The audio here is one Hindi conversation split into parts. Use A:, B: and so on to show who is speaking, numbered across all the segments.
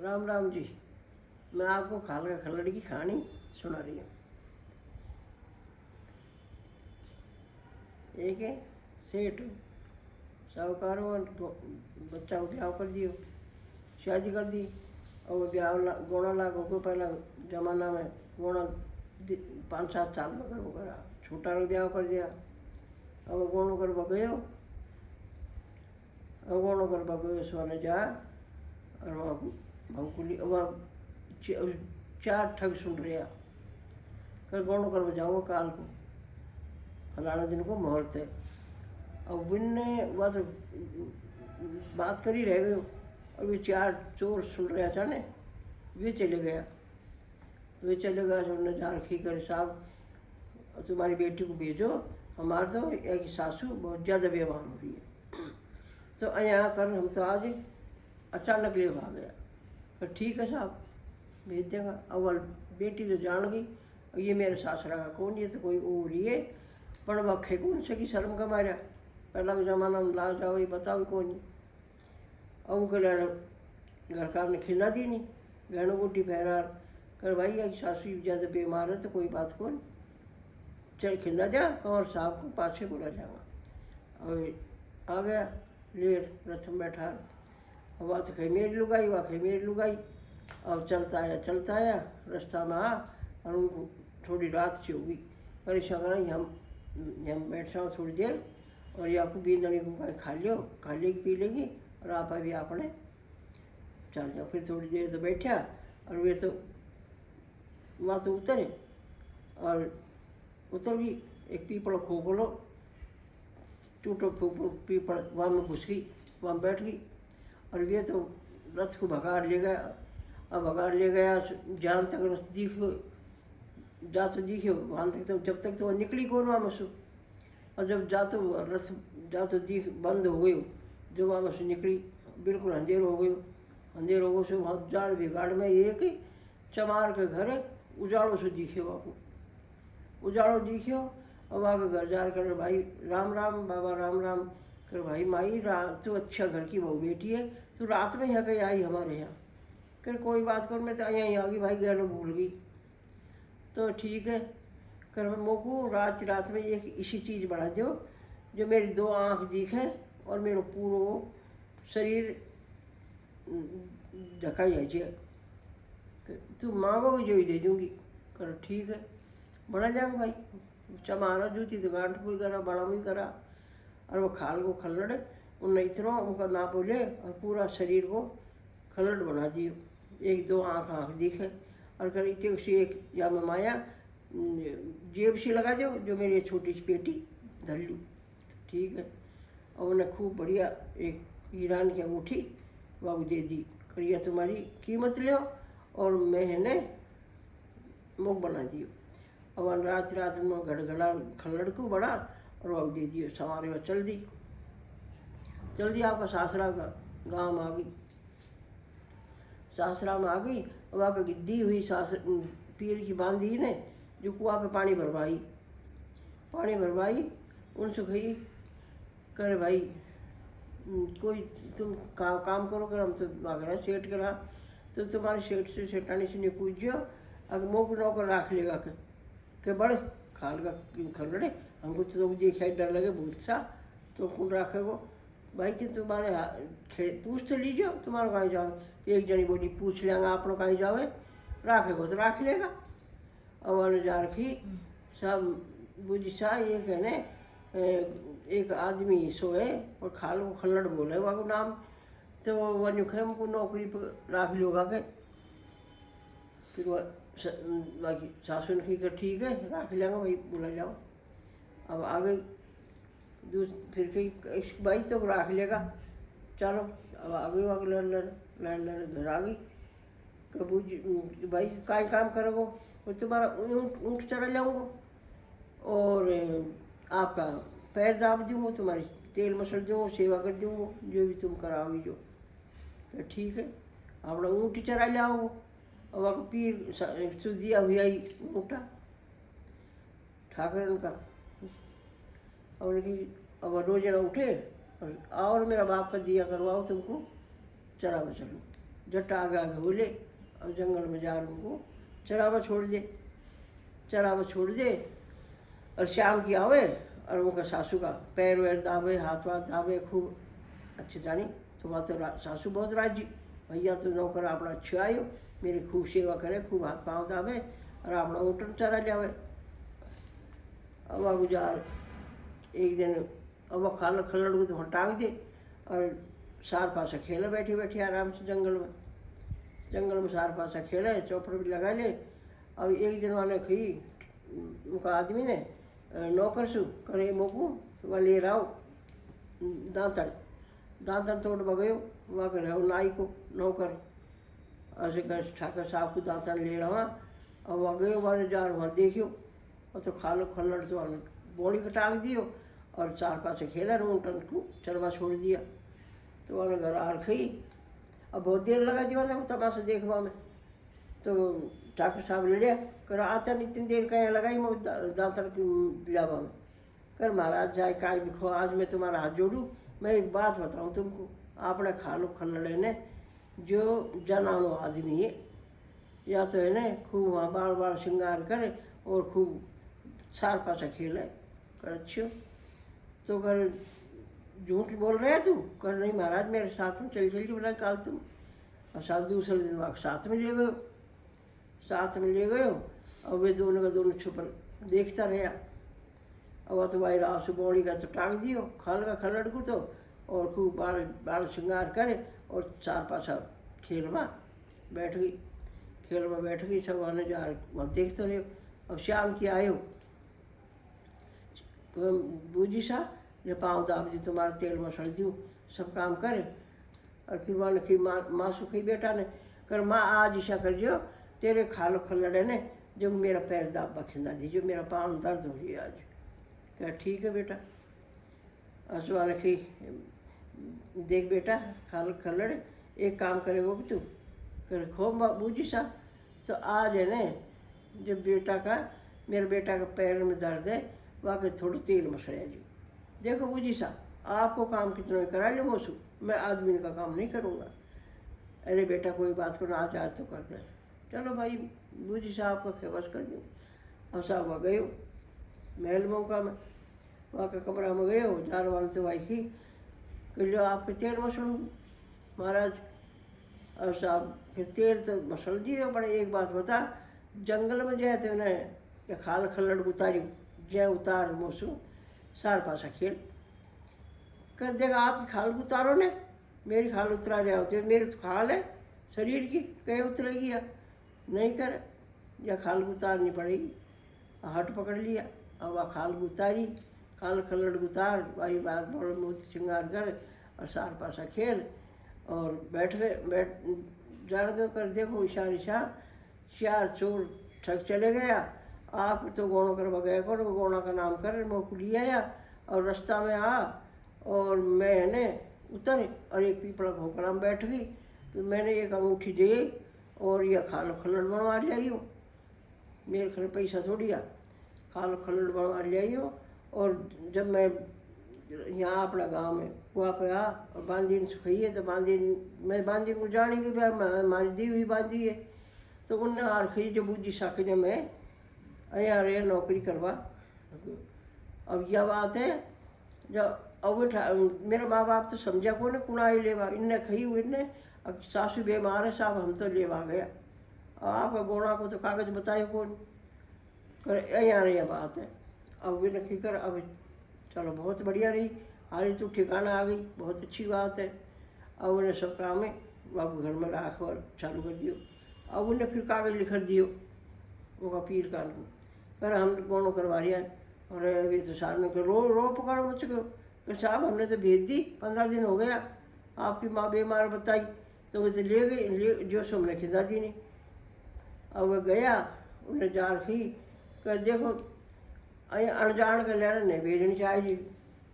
A: राम राम जी। मैं आपको खाल का खल्लड़ की कहानी सुना रही हूँ। एक है सेठ साहूकार बच्चा को ब्याह कर दियो, शादी कर दी। और ब्याह गोना लाग हो पहला जमाना में गोना 5-7 साल में कर करा, छोटा ने ब्याह कर दिया। अब गोनो कर गयो, अब गोनो कर गयो सोने जा और वहाँ भंकुली वहाँ 4 ठग सुन रहा कर गोनो कर जाऊँगा काल को फलाना दिन को मुहूर्त है। अब विनने वह तो बात कर ही रह गयो और वे 4 चोर सुन रहा था ने, वे चले गया उन्होंने जा रखी कर साहब तुम्हारी बेटी को भेजो, हमारे तो एक सासू बहुत ज़्यादा व्यवहार हो रही है। तो यहाँ कर हम तो आज अचानक ले आ गया। तो ठीक है साहब भेज देगा। अव्वल बेटी तो जान गई ये मेरे सासरा का कौन, ये तो कोई और ही है, पर वखे कौन से की शर्म का मारा पहला के जमाना में ला जाओ ये बताओ कौन। और उनको घर का ने खिला दी नहीं गहनों गुटी फहरार कर भाई एक सासू ज़्यादा बीमार है तो कोई बात कौन, चल खिला जा कंवर साहब को पाछे बोला जाऊँगा। और आ गया लेट रथ में बैठा, अब वह तो कहीं मेरी लुगाई वह कहीं मेरी लुगाई। अब चलता आया रास्ता में आ और उनको थोड़ी रात से होगी परेशान करा। हम बैठ रहा हूँ थोड़ी देर और ये आपको बीन दनी को खा लेगी पी लेगी और आप अभी आपने चल जाओ। फिर थोड़ी देर तो बैठा और वे तो वहाँ तो उतरे और उतर गई एक पीपल खोखलो टूटो पीपल वहाँ में घुस गई, वहाँ बैठ गई और वे तो रथ को भगाड़ ले गया। अब भगाड़ ले गया जान तक रथ दिखो जा तो दिखो वहाँ तक, तो जब तक तो वह निकली कौन वहाँ में से। और जब रथ जा तो दिख बंद हो गई, जो वहाँ में से निकली बिल्कुल अंधेर हो गए से वहाँ जाड़ बिगाड़ में एक चमार के घर उजाड़ो से दिखे वहाँ उजाड़ो दिखियो। और वहाँ के घर जा कर भाई राम राम बाबा राम राम कर भाई माई तू अच्छा घर की बहू बेटी है, तू रात में यहाँ कहीं आई हमारे यहाँ कर कोई बात कर, मैं तो यहीं आ गई भाई गहनों भूल गई। तो ठीक है कर मोको रात में एक इसी चीज़ बढ़ा दो जो मेरी 2 आँख दिखे और मेरा पूरा शरीर ढकाई है, तू मांगोगे जो ही दे दूँगी। कर ठीक है बना जाएगा भाई। चमारा जूती तो गांठ भी करा बड़ा भी करा और वो खाल को खल्लड़ उनने इतना उनका ना बोले और पूरा शरीर को खल्लड़ बना दियो, 1-2 आँख दिखे और कर इतने उसी एक या में माया जेब से लगा दो जो मेरी छोटी सी पेटी धर ली। ठीक है और उन्हें खूब बढ़िया एक ईरान की अंगूठी वह दे दी कर यह तुम्हारी कीमत लो और मैंने मुख बना दियो। अब रात में गड़गड़ा खल्लड़ को बड़ा और वह दे दियो सवारे वह चल दी आपका सासरा का गाँव में आ गई। सासरा में आ गई वहाँ पे गिद्दी हुई पीर की बांधी ने जो कुआ पे पानी भरवाई उनसे कही करे भाई कोई तुम काम करो कर हम तो आगरा सेठ करा तो तुम्हारे सेठ से सेठानी से नहीं पूछो अगर मोक नौकर राख लेगा के बड़े खाल का खल्लड़े हमको तो देखा डर लगे भूत सा तो कौन रखेगो भाई कि तुम्हारे पूछ तो लीजिए तुम्हारा कहीं जाओ। एक जनी बोली पूछ लेंगे आप लोग कहीं जाओ राखेगो तो राख लेगा। अब जा रखी सब बुझी सा ये कहने एक आदमी सोए और खाल को खल्लड़ बोले वहाँ नाम तो वह नुखे हमको नौकरी पर राख लोगा के। फिर वह बाकी सासू ने कर ठीक है राख लेंगे भाई बोला जाओ। अब आ गई फिर कहीं भाई तो राख लेगा चलो। अब आ गई वहाँ लड़ घर आ गई कबू भाई काई काम करोगे वो तुम्हारा ऊँट चरा लाऊंगा और आपका पैर दाब दूँगा तुम्हारी तेल मसल दूँगा सेवा कर दूँगा जो भी तुम कराओगी जो। तो ठीक है अपना ऊँट चरा लाओ। और वहाँ पीर सुदिया हुआ ही ऊँटा ठाकरन का और अब रोज ना उठे और मेरा बाप का दिया करवाओ तुमको चरा बचलो जट आगे आगे बोले और जंगल में जा उनको चरावा छोड़ दे, चरावा छोड़ दे। और शाम की आवे और उनका सासू का पैर वैर दावे, हाथ वाथ दावे खूब अच्छी जानी। तो वहाँ तो सासू बहुत राजी, भैया तो नौकर अपना अच्छे आयो, मेरी खूब सेवा करे, खूब हाथ पाँव दावे और अपना ऊँटन चरा जावे। अब गुजार एक दिन अब खाल खल्लड़ को तो हटांग दे और सार पासा खेला बैठे बैठे आराम से जंगल में सार पासा खेला, चौपड़ भी लगा ले। अब एक दिन वाले खी उनका आदमी ने नौकर सु करे मोकू वहाँ ले रहा दांतन तोड़ बगयो वहाँ कर रहो नाई को नौकर ऐसे कर ठाकर साहब को दांतन ले रहा। और वहाँ गयो वाले जार वहाँ देखियो और तो खालो खल्लड़ तो बोली कटांग दियो और चार पासे खेला ऊँटन को चरवा छोड़ दिया। तो वहाँ घर आर खई। अब बहुत देर लगा दी वाले तमाशा देखवा में। तो ठाकुर साहब ले लिया कर आता नहीं, इतनी देर कहीं लगाई मैं दांतन की लावा में। कर महाराज जाए काय भी खो, आज मैं तुम्हारा हाथ जोड़ूँ। मैं एक बात बताऊँ तुमको, आपने खालो खल्लड़े ने जो जनानो आदमी है या तो है ना खूब वहाँ बाल बाल श्रृंगार करे और खूब सार पासा खेले कर अच्छो। तो कर झूठ बोल रहे तू, कर नहीं महाराज मेरे साथ में चल जी बना काल तुम। और साहब दूसरे दिन वहाँ साथ में ले गयो, साथ में ले गयो। और वे दोनों का दोनों छुप देखता रहा। अब तो भाई राव से बौड़ी का तो टांग दियो खाल का खल्लड़ को तो, और खूब बाल बाल श्रृंगार करे और चार पासा खेलवा बैठ गई, खेलवा बैठ गई। सब आने जा वहाँ देखते रहे। अब शाम की आयो तो बूझी सा ने पाँव दाब दी, तुम्हारा तेल मसल दूँ सब काम करे। और फिर वहाँ की माँ सुखी बेटा ने कर माँ आज ऐसा कर जो तेरे खालो खल्लड़े ने जो मेरा पैर दाब बखिंदा दी, जो मेरा पाँव दर्द हो रही आज। क्या ठीक है बेटा। असवाल की देख बेटा खाल खल्लड़ एक काम करेगा कि तू कर खो बूझी सा। तो आज है ना जब बेटा का मेरे बेटा का पैर में दर्द है वहाँ के थोड़ा तेल मसला जी। देखो बूझी सा आपको काम कितना करा लो मोसू, मैं आदमी का काम नहीं करूँगा। अरे बेटा कोई बात करो आज आज तो करना है, चलो भाई बूझी सा आपका फेवस कर दूँ। और साहब वहाँ गए महल मौका में, वहाँ के कमरा में गए जार वाले तो भाई की लो आपके तेल मसलूँ महाराज। और साहब फिर तेल तो मसल दिए। बड़े एक बात बता, जंगल में जाए तो उन्हें खाल खल्लड़ उतारी जय उतार मोसू सार पासा खेल कर देगा। आपकी खाल को उतारो ने, मेरी खाल उतरा जाओ तो मेरी तो खाल है शरीर की कहीं उतरेगी या नहीं कर, या खाल को उतारनी पड़ेगी। हट पकड़ लिया अब वह खाल को उतारी, खाल खल्लड़ उतार भाई बात बड़ो मोती श्रृंगार कर और सार पासा खेल। और बैठ जान गए कर देखो इशार श्यार चोर ठग चले गया। आप तो गोणों कर गए करो गोणा का नाम कर मोक लिया और रास्ता में आ और मैं ने उतर और एक पीपड़ा खोखला में बैठ गई। तो मैंने एक अंगूठी दे और यह खालो खल्लड़ बनवा लियाई हो, मेरे घर पैसा थोड़ी आ, खालो खल्लड़ बनवा लियाई हो। और जब मैं यहाँ अपना गांव में वहाँ पे आ और बांधीन सुखाइए तो मैं बांधीन को जानी कि भाई हमारी दी हुई बांधी है। तो उनने आर खी जो बूझी साकी ने मैं अया रे नौकरी करवा। अब यह बात है जब अब मेरे माँ बाप तो समझा को कुणाई लेवा इनने खई हुई इनने। अब सासू बीमार है साहब हम तो लेवा गया, आपका गोणा को तो कागज बताए कौन कर अया रे बात है। अब वे नखी कर अब चलो बहुत बढ़िया रही, हारी तो ठिकाना आ गई, बहुत अच्छी बात है। अब उन्हें सब काम है बाबू घर में राख चालू कर दियो। अब उन्हें फिर कागज लिख दियो उनका पीर कान को कर हम कौन करवा रहा है। और अभी तो साल में रो पकड़ो मुझ को कि साहब हमने तो भेज दी 15 दिन हो गया, आपकी माँ बीमार बताई तो वो तो ले गई जो सो हमने खिदा दी नहीं। अब वह गया उन्हें जार खी कर देखो अनजान कर लेना नहीं भेजनी चाहिए,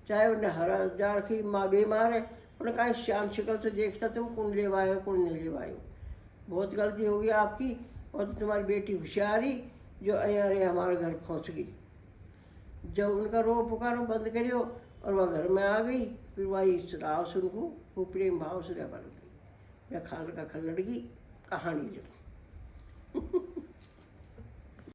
A: चाहे उन्हें हरा जार खी माँ बीमार है उन्हें कहा श्याम शिकल से देखता तुम कौन लेवाए हो कौन नहीं लेवाए हो, बहुत गलती हो गई आपकी। और तो तुम्हारी बेटी होशियारी जो अया रे हमारे घर पहुँच गई। जब उनका रो पुकारो बंद करियो और वह घर में आ गई फिर वही राव से उनको वो प्रेम भाव से रह गई। या खाल का खल्लड़ की कहानी जो